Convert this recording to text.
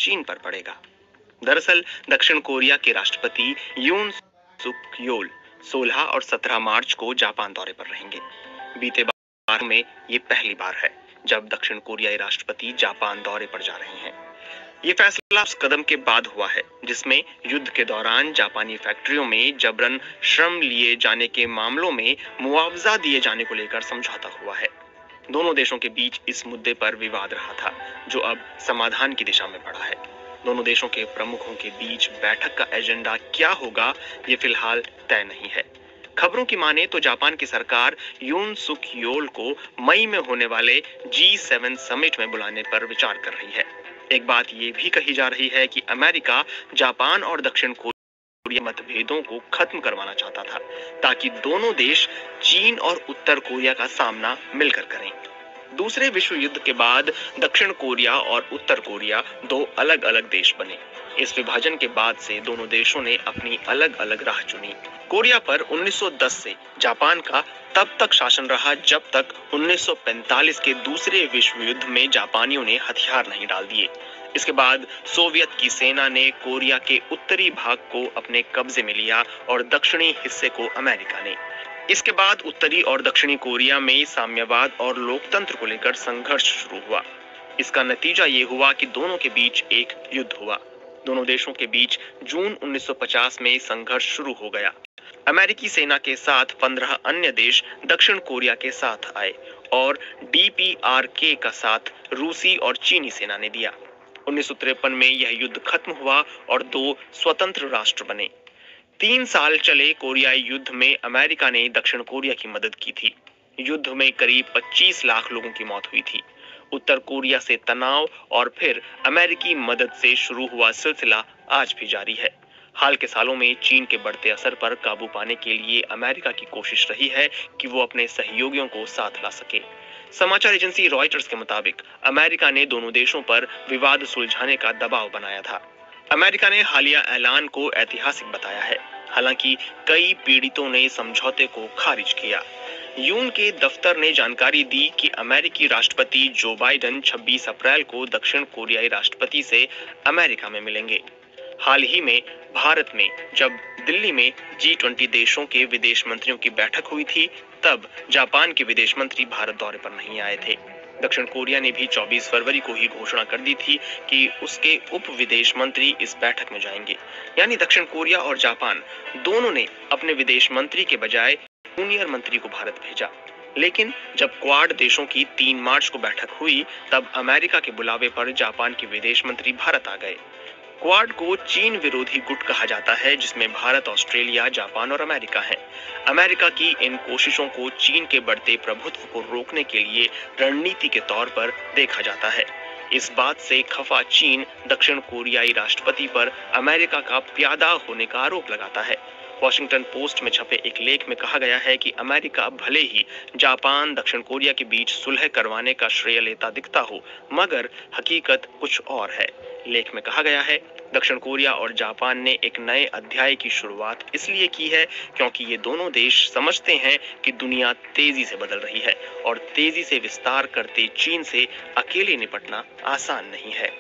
चीन पर पड़ेगा। दरअसल दक्षिण कोरिया के राष्ट्रपति यून सुक योल 16 और 17 मार्च को जापान दौरे पर रहेंगे। बीते बार में ये पहली बार है जब दक्षिण कोरियाई राष्ट्रपति जापान दौरे पर जा रहे हैं। ये फैसला उस कदम के बाद हुआ है जिसमें युद्ध के दौरान जापानी फैक्ट्रियों में जबरन श्रम लिए जाने के मामलों में मुआवजा दिए जाने को लेकर समझौता हुआ है। दोनों देशों के बीच इस मुद्दे पर विवाद रहा था, जो अब समाधान की दिशा में बढ़ा है। दोनों देशों के प्रमुखों के बीच बैठक का एजेंडा क्या होगा, ये फिलहाल तय नहीं है। खबरों की माने तो जापान की सरकार यून सुक योल को मई में होने वाले G7 समिट में बुलाने पर विचार कर रही है। एक बात ये भी कही जा रही है कि अमेरिका जापान और दक्षिण कोरिया मतभेदों को खत्म करवाना चाहता था, ताकि दोनों देश चीन और उत्तर कोरिया का सामना मिलकर करें। दूसरे विश्व युद्ध के बाद दक्षिण कोरिया और उत्तर कोरिया दो अलग अलग देश बने। इस विभाजन के बाद से दोनों देशों ने अपनी अलग अलग राह चुनी। कोरिया पर 1910 से जापान का तब तक शासन रहा जब तक 1945 के दूसरे विश्व युद्ध में जापानियों ने हथियार नहीं डाल दिए। इसके बाद सोवियत की सेना ने कोरिया के उत्तरी भाग को अपने कब्जे में लिया और दक्षिणी हिस्से को अमेरिका ने। इसके बाद उत्तरी और दक्षिणी कोरिया में साम्यवाद और लोकतंत्र को लेकर संघर्ष शुरू हुआ। इसका नतीजा ये हुआ कि दोनों के बीच एक युद्ध हुआ। दोनों देशों के बीच जून 1950 में संघर्ष शुरू हो गया। अमेरिकी सेना के साथ 15 अन्य देश दक्षिण कोरिया के साथ आए और DPRK का साथ रूसी और चीनी सेना ने दिया। 1953 में यह युद्ध खत्म हुआ और दो स्वतंत्र राष्ट्र बने। 3 साल चले कोरियाई युद्ध में अमेरिका ने दक्षिण कोरिया की मदद की थी। युद्ध में करीब 25 लाख लोगों की मौत हुई थी। उत्तर कोरिया से तनाव और फिर अमेरिकी मदद से शुरू हुआ सिलसिला आज भी जारी है। हाल के सालों में चीन के बढ़ते असर पर काबू पाने के लिए अमेरिका की कोशिश रही है कि वो अपने सहयोगियों को साथ ला सके। समाचार एजेंसी रॉयटर्स के मुताबिक अमेरिका ने दोनों देशों पर विवाद सुलझाने का दबाव बनाया था। अमेरिका ने हालिया ऐलान को ऐतिहासिक बताया है, हालांकि कई पीड़ितों ने समझौते को खारिज किया। यून के दफ्तर ने जानकारी दी कि अमेरिकी राष्ट्रपति जो बाइडेन 26 अप्रैल को दक्षिण कोरियाई राष्ट्रपति से अमेरिका में मिलेंगे। हाल ही में भारत में जब दिल्ली में G20 देशों के विदेश मंत्रियों की बैठक हुई थी, तब जापान के विदेश मंत्री भारत दौरे पर नहीं आए थे। दक्षिण कोरिया ने भी 24 फरवरी को ही घोषणा कर दी थी कि उसके उप विदेश मंत्री इस बैठक में जाएंगे। यानी दक्षिण कोरिया और जापान दोनों ने अपने विदेश मंत्री के बजाय जूनियर मंत्री को भारत भेजा। लेकिन जब क्वाड देशों की 3 मार्च को बैठक हुई, तब अमेरिका के बुलावे पर जापान के विदेश मंत्री भारत आ गए। क्वाड को चीन विरोधी गुट कहा जाता है, जिसमें भारत, ऑस्ट्रेलिया, जापान और अमेरिका हैं। अमेरिका की इन कोशिशों को चीन के बढ़ते प्रभुत्व को रोकने के लिए रणनीति के तौर पर देखा जाता है। इस बात से खफा चीन दक्षिण कोरियाई राष्ट्रपति पर अमेरिका का प्यादा होने का आरोप लगाता है। वॉशिंगटन पोस्ट में छपे एक लेख में कहा गया है कि अमेरिका भले ही जापान दक्षिण कोरिया के बीच सुलह करवाने का श्रेय लेता दिखता हो, मगर हकीकत कुछ और है। लेख में कहा गया है, दक्षिण कोरिया और जापान ने एक नए अध्याय की शुरुआत इसलिए की है क्योंकि ये दोनों देश समझते हैं कि दुनिया तेजी से बदल रही है और तेजी से विस्तार करते चीन से अकेले निपटना आसान नहीं है।